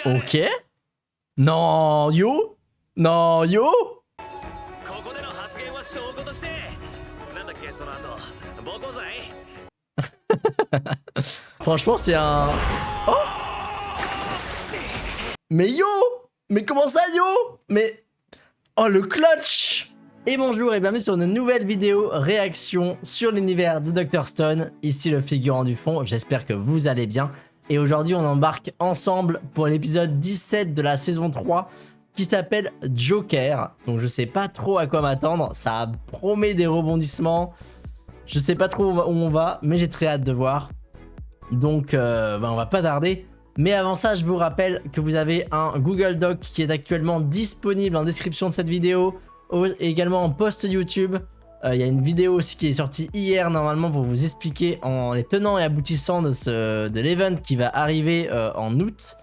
Ok. Non, yo. Non, yo. Franchement, c'est un... Oh. Mais yo. Mais comment ça, yo? Mais... Oh, le clutch. Et bonjour et bienvenue sur une nouvelle vidéo réaction sur l'univers de Dr Stone. Ici le figurant du fond, j'espère que vous allez bien. Et aujourd'hui on embarque ensemble pour l'épisode 17 de la saison 3 qui s'appelle Joker. Donc je sais pas trop à quoi m'attendre, ça promet des rebondissements. Je sais pas trop où on va, mais j'ai très hâte de voir. Donc on va pas tarder. Mais avant ça, je vous rappelle que vous avez un Google Doc qui est actuellement disponible en description de cette vidéo. Et également en post YouTube. Il y a une vidéo aussi qui est sortie hier normalement pour vous expliquer en les tenants et aboutissants de l'event qui va arriver en août.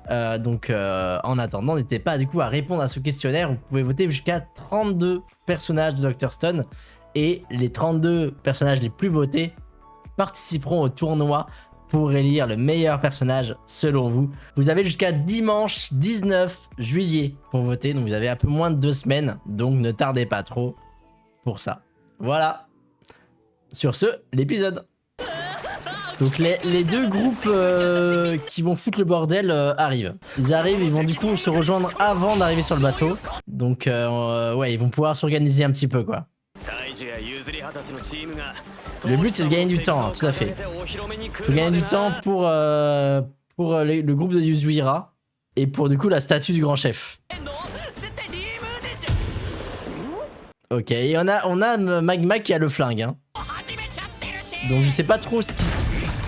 En attendant, n'hésitez pas du coup à répondre à ce questionnaire. Vous pouvez voter jusqu'à 32 personnages de Dr Stone. Et les 32 personnages les plus votés participeront au tournoi pour élire le meilleur personnage selon vous. Vous avez jusqu'à dimanche 19 juillet pour voter, donc vous avez un peu moins de 2 semaines, donc ne tardez pas trop pour ça. Voilà. Sur ce, l'épisode. Donc les deux groupes qui vont foutre le bordel arrivent. Ils arrivent, ils vont du coup se rejoindre avant d'arriver sur le bateau. Donc ouais, ils vont pouvoir s'organiser un petit peu quoi. Le but c'est de gagner du temps, hein, tout à fait. Faut gagner du temps pour le groupe de Yuzuriha et pour du coup la statue du grand chef. Ok, et on a Magma qui a le flingue. Hein. Donc je sais pas trop ce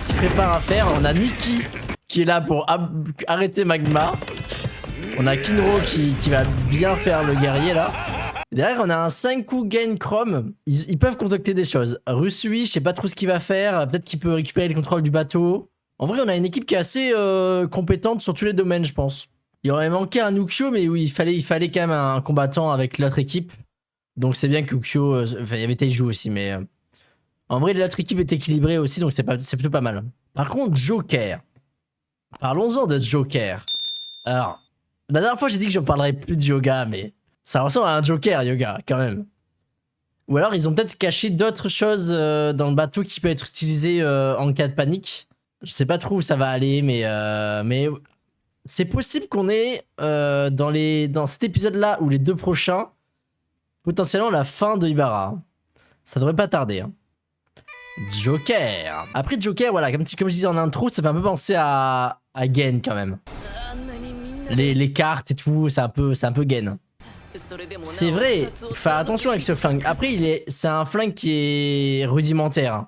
qu'il prépare à faire. On a Nikki qui est là pour arrêter Magma. On a Kinro qui va bien faire le guerrier là. Derrière, on a un 5 coups gain Chrome. Ils peuvent concocter des choses. Rusui, je sais pas trop ce qu'il va faire. Peut-être qu'il peut récupérer le contrôle du bateau. En vrai, on a une équipe qui est assez compétente sur tous les domaines, je pense. Il aurait manqué un Uxio, mais oui, il fallait quand même un combattant avec l'autre équipe. Donc c'est bien que Uxio... Enfin, il y avait Teiju aussi, mais... en vrai, l'autre équipe est équilibrée aussi, donc c'est plutôt pas mal. Par contre, Joker. Parlons-en de Joker. Alors, la dernière fois, j'ai dit que j'en parlerais plus de yoga, mais... ça ressemble à un Joker, yoga, quand même. Ou alors, ils ont peut-être caché d'autres choses dans le bateau qui peut être utilisé en cas de panique. Je sais pas trop où ça va aller, mais c'est possible qu'on ait, dans cet épisode-là ou les deux prochains, potentiellement la fin de Ibara. Ça devrait pas tarder. Hein. Joker. Après Joker, voilà, comme je disais en intro, ça fait un peu penser à Gen, quand même. Les cartes et tout, c'est un peu Gen. C'est vrai, faire attention avec ce flingue. Après, c'est un flingue qui est rudimentaire.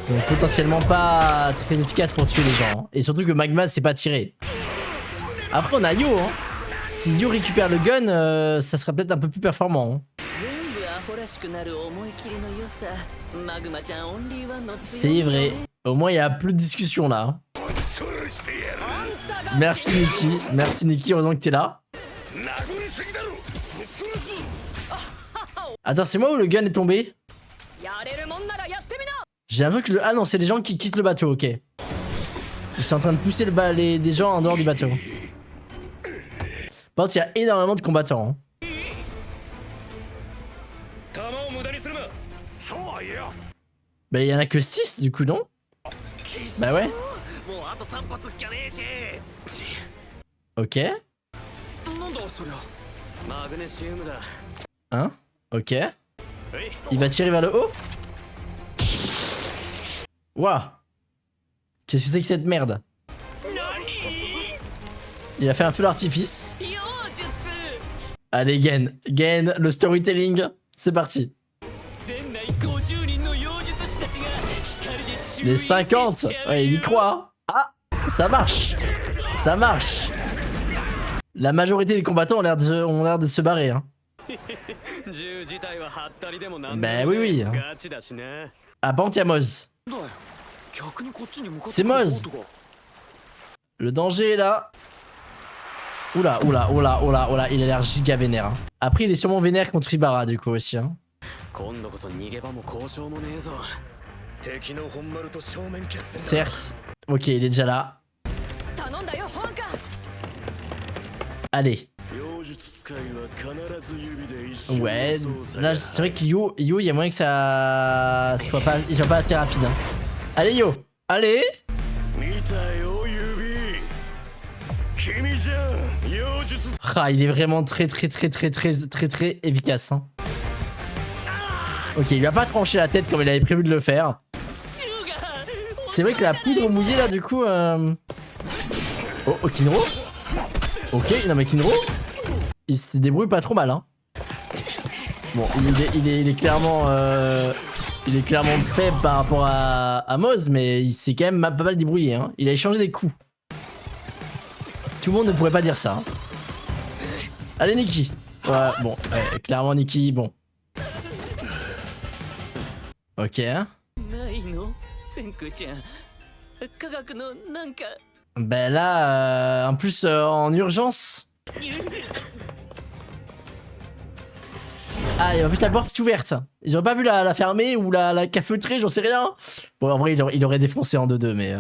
Donc potentiellement pas très efficace pour tuer les gens. Hein. Et surtout que Magma c'est pas tiré. Après on a Yo. Hein. Si Yo récupère le gun, ça sera peut-être un peu plus performant. Hein. C'est vrai. Au moins il n'y a plus de discussion là. Hein. Merci Nikki. Merci Nikki, heureusement que t'es là. Attends, c'est moi où le gun est tombé? J'ai l'impression que ah non, c'est les gens qui quittent le bateau, ok. Ils sont en train de pousser des gens en dehors du bateau. Par contre, il y a énormément de combattants. Hein. Bah, il y en a que 6 du coup, non? Bah ouais. Ok. Hein? Ok. Il va tirer vers le haut? Ouah. Qu'est-ce que c'est que cette merde? Il a fait un feu d'artifice. Allez, Gen, le storytelling. C'est parti. Les 50. Ouais, il y croit. Ah, ça marche. Ça marche. La majorité des combattants ont l'air de se barrer. Hein. Ben oui. Ah, par contre, il y a Moz. C'est Moz. Le danger est là. Oula, il a l'air giga vénère. Hein. Après, il est sûrement vénère contre Ibara, du coup, aussi. Hein. Certes. Ok, il est déjà là. Allez. Ouais, là c'est vrai que Yo, il y a moyen que ça soit pas assez rapide. Hein. Allez Yo, allez. Ah, il est vraiment très efficace. Hein. Ok, il lui a pas tranché la tête comme il avait prévu de le faire. C'est vrai que la poudre mouillée là du coup... Oh, Kinro. Ok, non mais Kinro, il se débrouille pas trop mal. Hein. Bon, il est clairement... il est clairement faible par rapport à Moz, mais il s'est quand même pas mal débrouillé. Hein. Il a échangé des coups. Tout le monde ne pourrait pas dire ça. Hein. Allez Nikki. Ouais, bon, clairement Nikki, bon. Ok. Ben là, en plus en urgence. Ah, et en plus la porte est ouverte. Ils auraient pas pu la fermer ou la cafeutrer, j'en sais rien. Bon, en vrai, il aurait défoncé en 2-2, mais...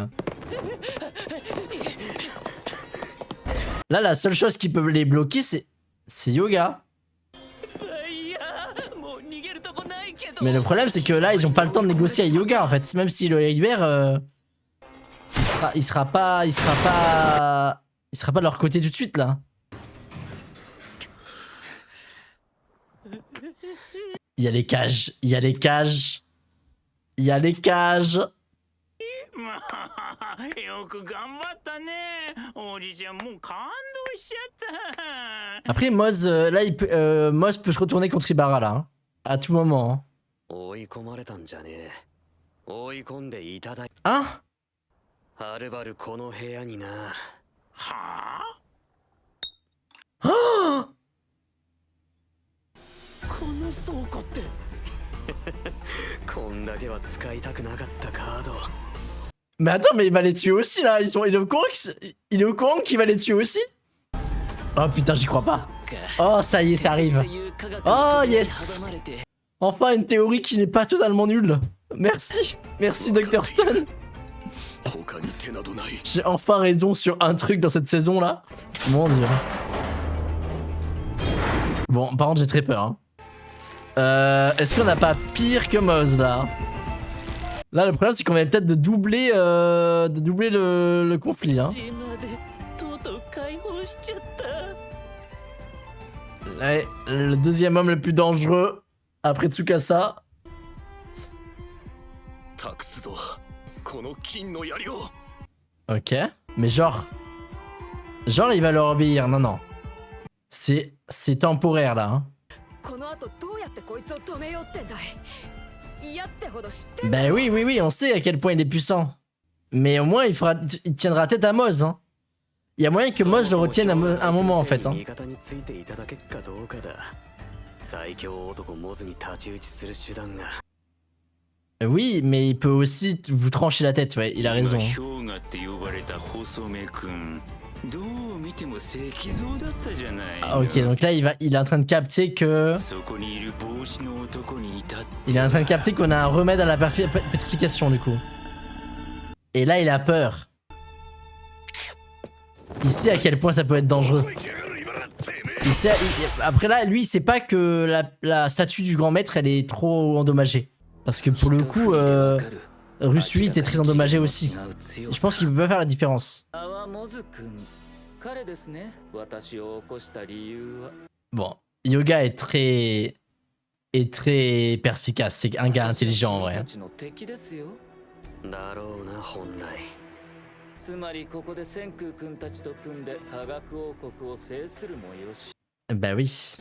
Là, la seule chose qui peut les bloquer, c'est Yoga. Mais le problème, c'est que là, ils ont pas le temps de négocier avec Yoga, en fait. Même s'il le libère, il sera pas de leur côté tout de suite, là. Il y a les cages, il y a les cages. Il y a les cages. Après Moz, là Moz peut se retourner contre Ibarra là, hein, à tout moment. Hein, hein? Oh mais attends, mais il va les tuer aussi là. Il est au courant qu'il va les tuer aussi. Oh putain, j'y crois pas. Oh, ça y est, ça arrive. Oh yes. Enfin une théorie qui n'est pas totalement nulle. Merci. Merci Dr Stone. J'ai enfin raison sur un truc dans cette saison là. Mon dieu. Bon, par contre j'ai très peur. Hein. Est-ce qu'on n'a pas pire que Moz là? Là, le problème, c'est qu'on vient peut-être de doubler le conflit. Hein. Ouais, le deuxième homme le plus dangereux après Tsukasa. Ok, mais genre il va leur obéir. Non, non. C'est temporaire là. Hein. Ben oui, on sait à quel point il est puissant. Mais au moins, il tiendra tête à Moz. Hein. Il y a moyen que Moz le retienne à un moment en fait. Hein. Oui, mais il peut aussi vous trancher la tête, ouais, il a raison. Hein. Ah, ok, donc là il est en train de capter que... Il est en train de capter qu'on a un remède à la pétrification du coup. Et là il a peur. Il sait à quel point ça peut être dangereux. Après là, lui il sait pas que la statue du grand maître elle est trop endommagée. Parce que pour le coup, Russe 8 est très endommagé aussi. Je pense qu'il peut pas faire la différence. Bon, Yoga est très perspicace, c'est un gars intelligent en vrai. Bah oui.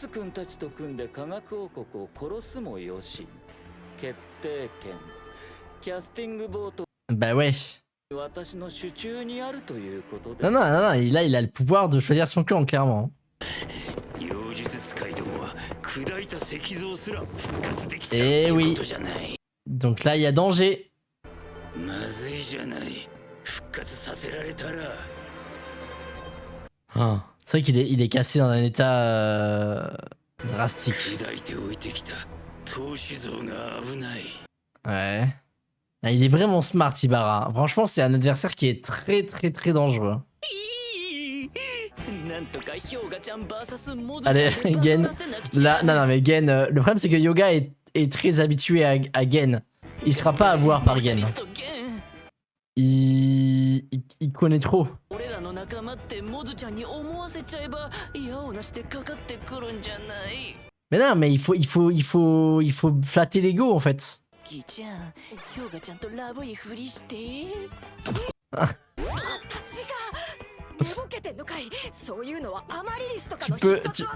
Bah ouais. Non, là il a le pouvoir de choisir son clan clairement. Et oui. Donc là il y a danger. Oh, c'est vrai qu'il est cassé dans un état drastique. Ouais. Ah, il est vraiment smart Ibarra. Franchement c'est un adversaire qui est très dangereux. Allez, Gen. Là, non, mais Gen. Le problème, c'est que Yoga est très habitué à Gen. Il sera pas à voir par Gen. Il connaît trop. Mais non, mais il faut flatter l'ego en fait.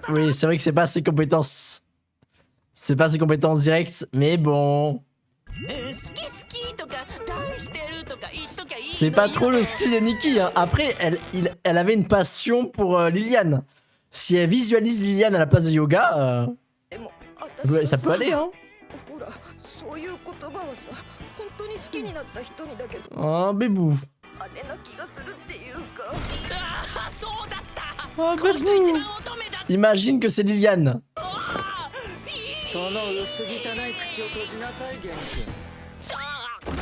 Oui, c'est vrai que c'est pas ses compétences. C'est pas ses compétences directes, mais bon. C'est pas trop le style de Nikki. Hein. Après, elle avait une passion pour Liliane. Si elle visualise Liliane à la place de Yoga, ça peut aller, hein. Oh, bébou. Oh, bébou. Imagine que c'est Liliane.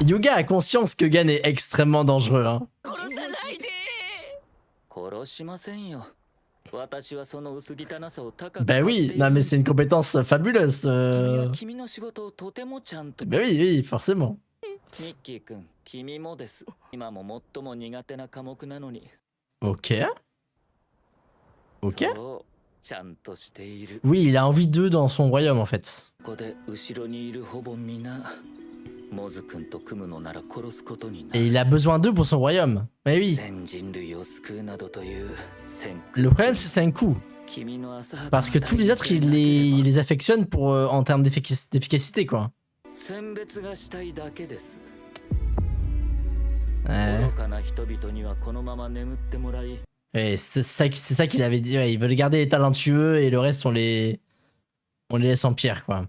Yoga a conscience que Gen est extrêmement dangereux. Hein. Ben oui, non mais c'est une compétence fabuleuse. Ben oui, oui, forcément. Ok. Ok. Oui, il a envie d'eux dans son royaume en fait. Et il a besoin d'eux pour son royaume. Mais oui. Le problème c'est un coup. Parce que tous les autres il les affectionne pour en termes d'efficacité quoi. Ouais, c'est ça qu'il avait dit. Ouais, il veut les garder les talentueux et le reste on les laisse en pierre quoi.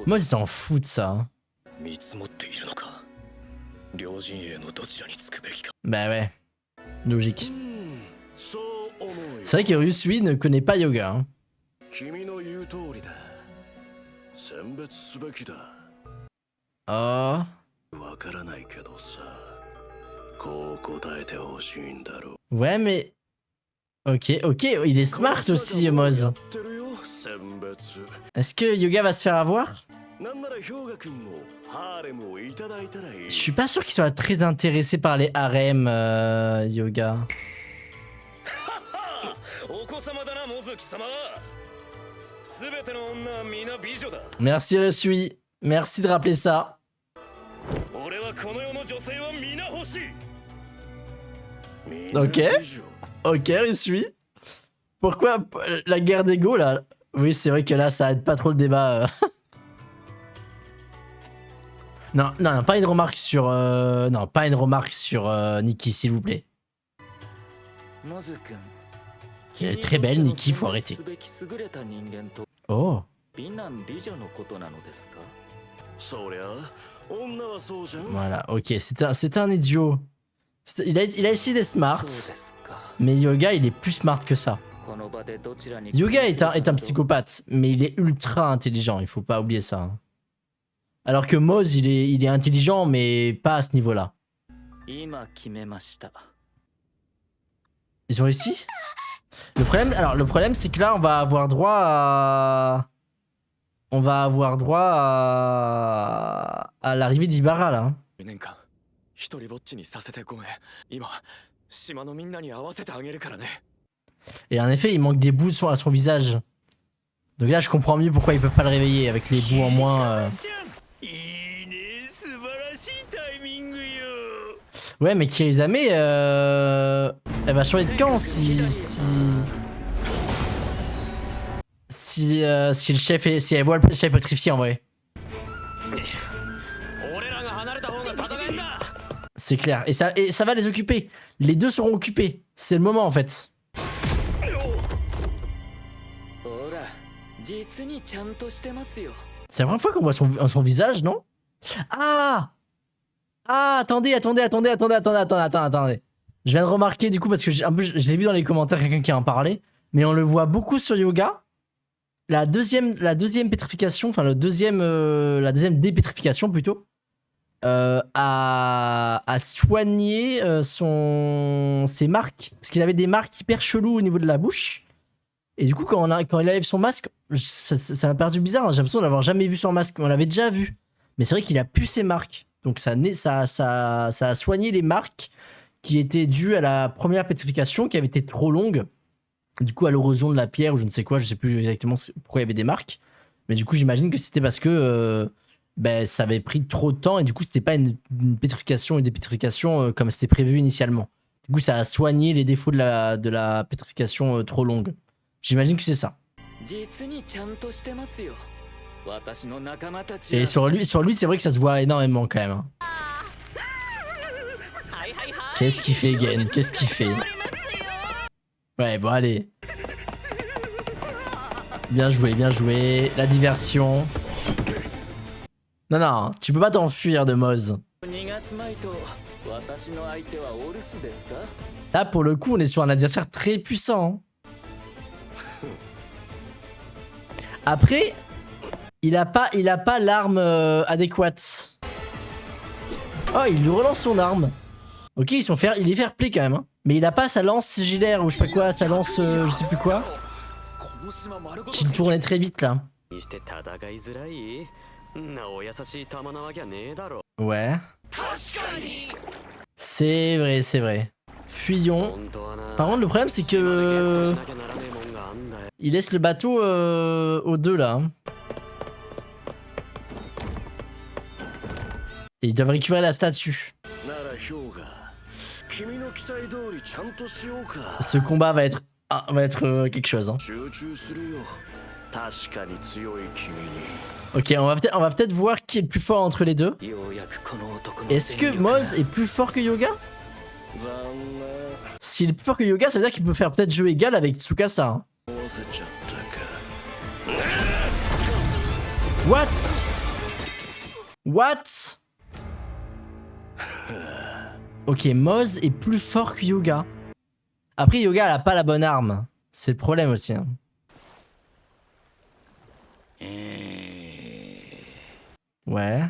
Moi, ils s'en foutent de ça. Hein. Bah ouais, logique. C'est vrai que Rusui ne connaît pas Yoga. Hein. Oh. Ouais, mais... Ok, il est smart aussi, Moz. Est-ce que Yoga va se faire avoir? Je suis pas sûr qu'il soit très intéressé par les harems, Yoga. Merci Resui, merci de rappeler ça. Ok, Resui. Pourquoi la guerre d'ego là? Oui, c'est vrai que là, ça aide pas trop le débat. Non, pas une remarque sur... Non, pas une remarque sur Nikki, s'il vous plaît. Elle est très belle, Nikki, faut arrêter. Oh. Voilà, ok, c'est un idiot. Il a essayé d'être smart, mais Yoga, il est plus smart que ça. Yoga est un psychopathe, mais il est ultra intelligent, il faut pas oublier ça. Hein. Alors que Moz, il est intelligent, mais pas à ce niveau-là. Ils ont réussi? Le problème, c'est que là, on va avoir droit à... à l'arrivée d'Ibara, là. Hein. Et en effet, il manque des bouts à son visage. Donc là, je comprends mieux pourquoi ils peuvent pas le réveiller avec les bouts en moins. Ouais, mais Kirizame, elle va changer de camp si le chef si elle voit le chef pétrifié en vrai. C'est clair. Et ça va les occuper. Les deux seront occupés. C'est le moment en fait. C'est la première fois qu'on voit son visage, non? Ah, attendez. Je viens de remarquer du coup parce que je l'ai vu dans les commentaires quelqu'un qui en parlait, mais on le voit beaucoup sur Yoga. La deuxième pétrification, enfin la deuxième dépétrification plutôt, à soigner ses marques. Parce qu'il avait des marques hyper cheloues au niveau de la bouche. Et du coup, quand il enlève son masque, ça m'a paru bizarre. J'ai l'impression d'avoir jamais vu son masque. On l'avait déjà vu. Mais c'est vrai qu'il a pu ses marques. Donc ça a soigné les marques qui étaient dues à la première pétrification, qui avait été trop longue. Du coup, à l'érosion de la pierre ou je ne sais quoi, je sais plus exactement pourquoi il y avait des marques. Mais du coup, j'imagine que c'était parce que ça avait pris trop de temps et du coup, c'était pas une pétrification et des pétrifications comme c'était prévu initialement. Du coup, ça a soigné les défauts de la pétrification trop longue. J'imagine que c'est ça. Et sur lui c'est vrai que ça se voit énormément quand même. Qu'est-ce qu'il fait, Gen? Qu'est-ce qu'il fait? Ouais, bon, allez. Bien joué, bien joué. La diversion. Non, non, tu peux pas t'enfuir de Moz. Là, pour le coup, on est sur un adversaire très puissant. Après, il a pas l'arme adéquate. Oh, il lui relance son arme. Ok, il est fair play quand même. Hein. Mais il a pas sa lance sigillaire ou je sais pas quoi, sa lance je sais plus quoi. Qui tournait très vite là. Ouais. C'est vrai, c'est vrai. Fuyons. Par contre, le problème c'est que... il laisse le bateau aux deux là. Hein. Et ils doivent récupérer la statue. Ce combat va être quelque chose. Hein. Ok, on va peut-être voir qui est le plus fort entre les deux. Est-ce que Moz est plus fort que Yoga? S'il est plus fort que Yoga, ça veut dire qu'il peut faire peut-être jeu égal avec Tsukasa. Hein. What? What? Ok, Moz est plus fort que Yoga. Après, Yoga, elle a pas la bonne arme. C'est le problème aussi. Hein. Ouais.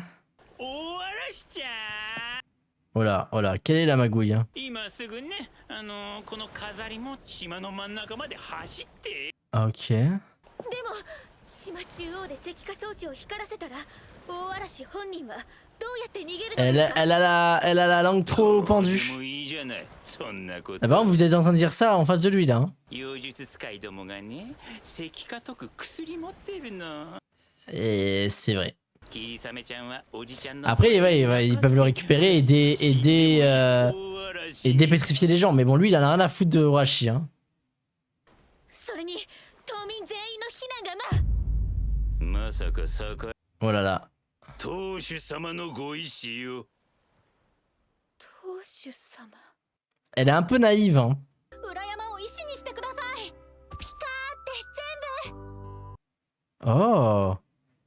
Oh là, quelle est la magouille hein? Ok. Elle a la langue trop pendue. Ah bah vous êtes en train de dire ça en face de lui là. Hein. Et c'est vrai. Après ouais, ils peuvent le récupérer et dépétrifier les gens. Mais bon lui il en a rien à foutre de Orochi. Hein. Oh là là. Elle est un peu naïve. Hein. Oh.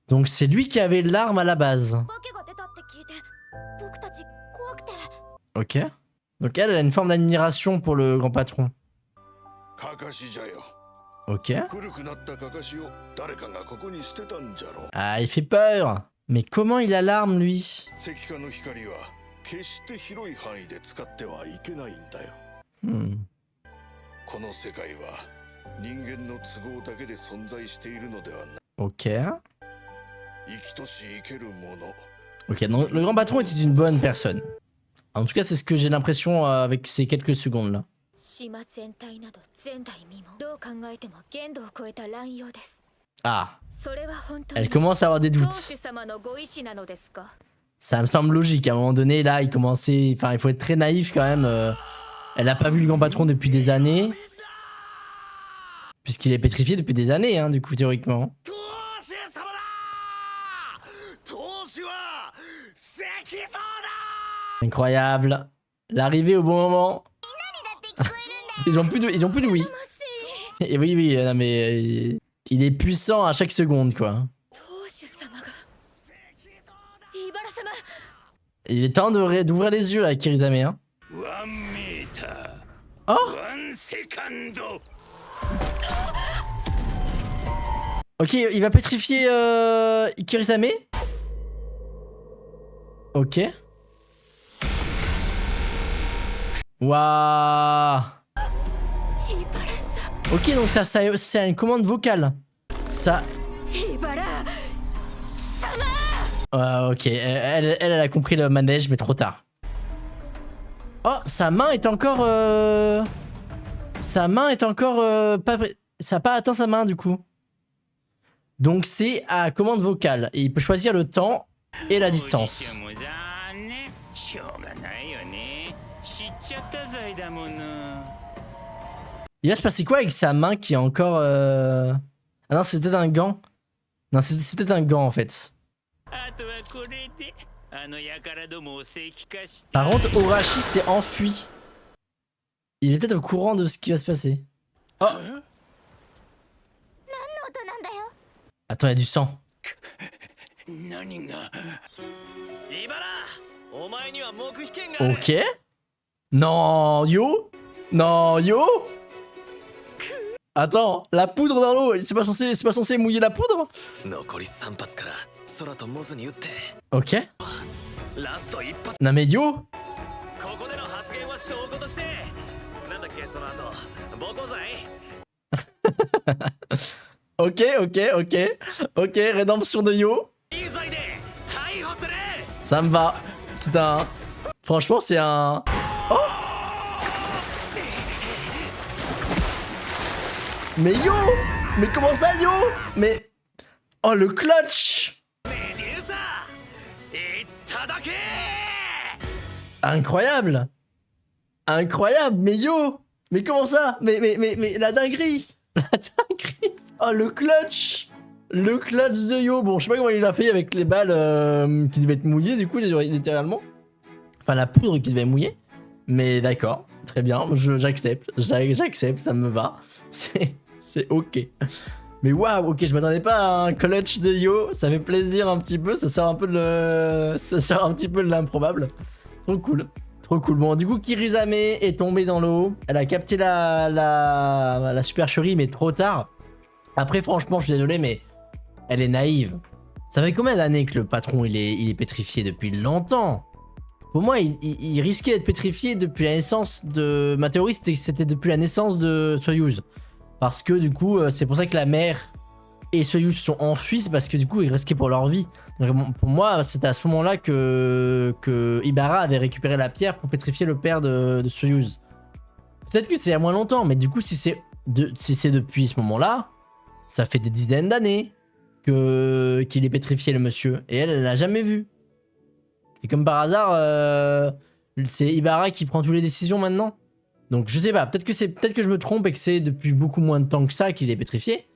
Donc c'est lui qui avait l'arme à la base. Ok. Donc elle a une forme d'admiration pour le grand patron. Ok. Ah, il fait peur. Mais comment il a l'arme, lui? Ok. Ok, donc le grand patron était une bonne personne. En tout cas, c'est ce que j'ai l'impression avec ces quelques secondes là. Ah. Elle commence à avoir des doutes. Ça me semble logique. À un moment donné, là, il commençait... Enfin, il faut être très naïf quand même. Elle a pas vu le grand patron depuis des années. Puisqu'il est pétrifié depuis des années, hein, du coup, théoriquement. Incroyable. L'arrivée au bon moment. Ils ont plus de oui. Et oui, non mais... il est puissant à chaque seconde, quoi. Il est temps d'ouvrir les yeux, là, Kirisame, hein. Oh! Ok, il va pétrifier Kirisame. Ok. Waouh. Ok, donc ça c'est une commande vocale. Ça... ok, elle a compris le manège, mais trop tard. Oh, sa main est encore... Sa main est encore... pas... Ça n'a pas atteint sa main, du coup. Donc c'est à commande vocale. Et il peut choisir le temps et la distance. Il va se passer quoi avec sa main qui est encore... Ah non, c'est peut-être un gant. Non, c'est peut-être un gant, en fait. Par contre, Orashi s'est enfui. Il est peut-être au courant de ce qui va se passer. Oh! Attends, il y a du sang. Ok. Non, yo? Non, yo? Attends, la poudre dans l'eau, c'est pas censé mouiller la poudre? Ok. Non mais yo? Ok, rédemption de Yo. Ça me va. C'est un... Franchement, c'est un... Oh! Mais Yo! Mais comment ça, Yo? Mais... Oh, le clutch! Incroyable! Incroyable! Mais Yo! Mais comment ça? Mais la dinguerie! La dinguerie! Oh, le clutch! Le clutch de Yo! Bon, je sais pas comment il l'a fait avec les balles qui devaient être mouillées, du coup, littéralement. Enfin, la poudre qui devait mouiller. Mais d'accord, très bien, j'accepte. J'accepte, ça me va. C'est ok. Mais waouh, ok, je m'attendais pas à un clutch de Yo. Ça fait plaisir un petit peu, ça sort un peu de l'improbable. Trop cool. Trop cool. Bon, du coup, Kirizame est tombée dans l'eau. Elle a capté la supercherie, mais trop tard. Après, franchement, je suis désolé, mais elle est naïve. Ça fait combien d'années que le patron, il est pétrifié? Depuis longtemps. Pour moi, il risquait d'être pétrifié depuis la naissance de... Ma théorie, c'était depuis la naissance de Soyuz. Parce que, du coup, c'est pour ça que la mère et Soyuz sont enfuis. C'est parce que, du coup, ils risquaient pour leur vie. Donc, pour moi, c'était à ce moment-là que Ibara avait récupéré la pierre pour pétrifier le père de Soyuz. Peut-être que c'est à moins longtemps, mais du coup, si c'est depuis ce moment-là, ça fait des dizaines d'années qu'il est pétrifié, le monsieur. Et elle l'a jamais vu. Et comme par hasard, c'est Ibara qui prend toutes les décisions maintenant. Donc je sais pas, peut-être que je me trompe et que c'est depuis beaucoup moins de temps que ça qu'il est pétrifié.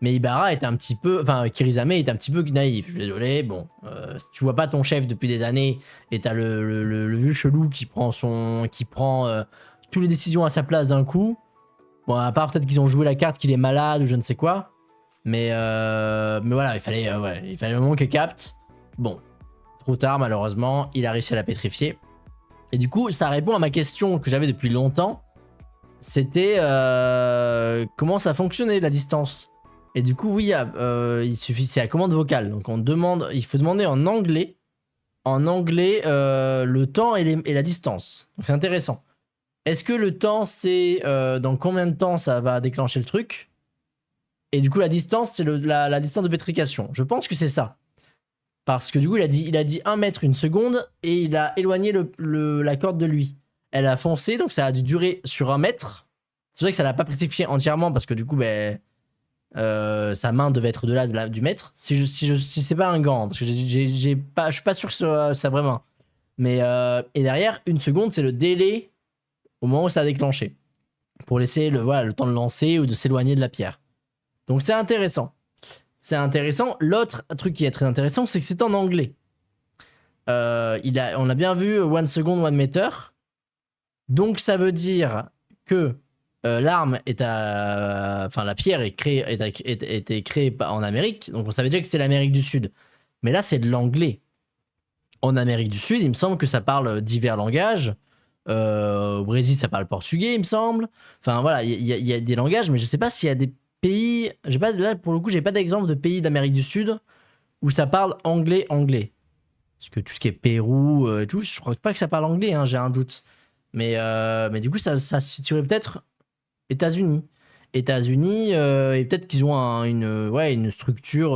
Mais Ibara est un petit peu... Enfin, Kirizame est un petit peu naïf, je suis désolé. Bon, si tu vois pas ton chef depuis des années et t'as le vieux chelou qui prend toutes les décisions à sa place d'un coup. Bon, à part peut-être qu'ils ont joué la carte qu'il est malade ou je ne sais quoi. Mais voilà, il fallait le moment qu'il capte. Bon. Trop tard, malheureusement, il a réussi à la pétrifier. Et du coup, ça répond à ma question que j'avais depuis longtemps. C'était comment ça fonctionnait, la distance. Et du coup, oui, il suffit, c'est à commande vocale. Donc il faut demander en anglais. Le temps et la distance. Donc c'est intéressant. Est-ce que le temps, c'est dans combien de temps ça va déclencher le truc? Et du coup, la distance, c'est la distance de pétrification. Je pense que c'est ça. Parce que du coup, il a dit 1 mètre une seconde et il a éloigné la corde de lui. Elle a foncé, donc ça a dû durer sur 1 mètre. C'est vrai que ça l'a pas pétrifié entièrement parce que du coup, sa main devait être au-delà du mètre. Si c'est pas un gant, parce que je suis pas sûr que ce soit sa vraie main. Mais et derrière, 1 seconde, c'est le délai au moment où ça a déclenché. Pour laisser le temps de lancer ou de s'éloigner de la pierre. Donc c'est intéressant. C'est intéressant. L'autre truc qui est très intéressant, c'est que c'est en anglais. On a bien vu 1 second, 1 meter. Donc ça veut dire que l'arme la pierre était créée en Amérique. Donc on savait déjà que c'est l'Amérique du Sud. Mais là, c'est de l'anglais. En Amérique du Sud, il me semble que ça parle divers langages. Au Brésil, ça parle portugais, il me semble. Enfin voilà, il y a des langages, mais je sais pas s'il y a des pays, là pour le coup j'ai pas d'exemple de pays d'Amérique du Sud où ça parle anglais. Parce que tout ce qui est Pérou et tout, je crois pas que ça parle anglais, hein, j'ai un doute. Mais du coup, ça se situerait peut-être États-Unis. États-Unis, et peut-être qu'ils ont une structure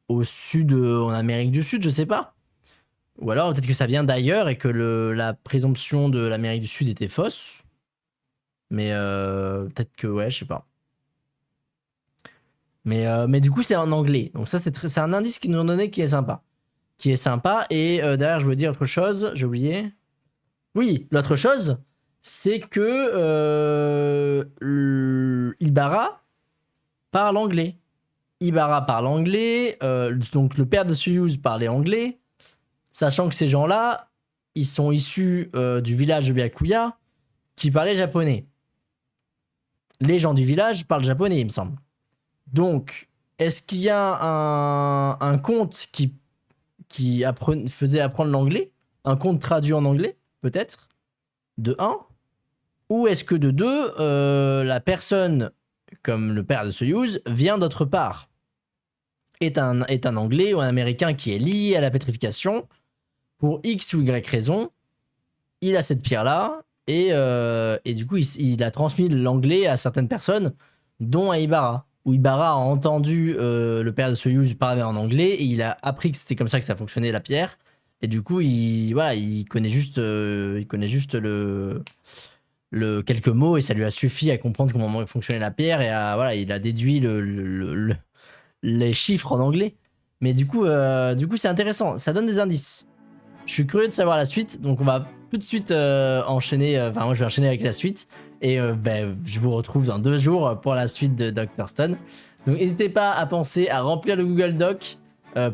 au sud, en Amérique du Sud, je sais pas. Ou alors peut-être que ça vient d'ailleurs et que la présomption de l'Amérique du Sud était fausse. Mais peut-être que, ouais, je sais pas. Mais du coup, c'est en anglais. Donc ça, c'est un indice qu'ils nous ont donné qui est sympa. Qui est sympa. Et derrière, je voulais dire autre chose. J'ai oublié. Oui, l'autre chose, c'est que Ibarra parle anglais. Ibarra parle anglais. Donc le père de Soyuz parlait anglais. Sachant que ces gens-là, ils sont issus du village de Byakuya qui parlait japonais. Les gens du village parlent japonais, il me semble. Donc, est-ce qu'il y a un conte qui faisait apprendre l'anglais? Un conte traduit en anglais, peut-être? De 1. Ou est-ce que de 2, la personne, comme le père de Soyuz, vient d'autre part? Est un anglais ou un américain qui est lié à la pétrification. Pour X ou Y raison, il a cette pierre-là. Et du coup, il a transmis l'anglais à certaines personnes, dont à Ibarra. Où Ibarra a entendu le père de Soyuz parler en anglais et il a appris que c'était comme ça que ça fonctionnait la pierre. Et du coup, il connaît juste, quelques mots et ça lui a suffi à comprendre comment fonctionnait la pierre et il a déduit les chiffres en anglais. Mais du coup, c'est intéressant. Ça donne des indices. Je suis curieux de savoir la suite, donc on va tout de suite enchaîner. Enfin, moi, je vais enchaîner avec la suite. Et je vous retrouve dans 2 jours pour la suite de Dr. Stone. Donc n'hésitez pas à penser à remplir le Google Doc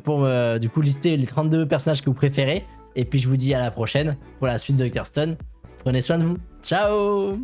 pour du coup lister les 32 personnages que vous préférez. Et puis je vous dis à la prochaine pour la suite de Dr. Stone. Prenez soin de vous. Ciao!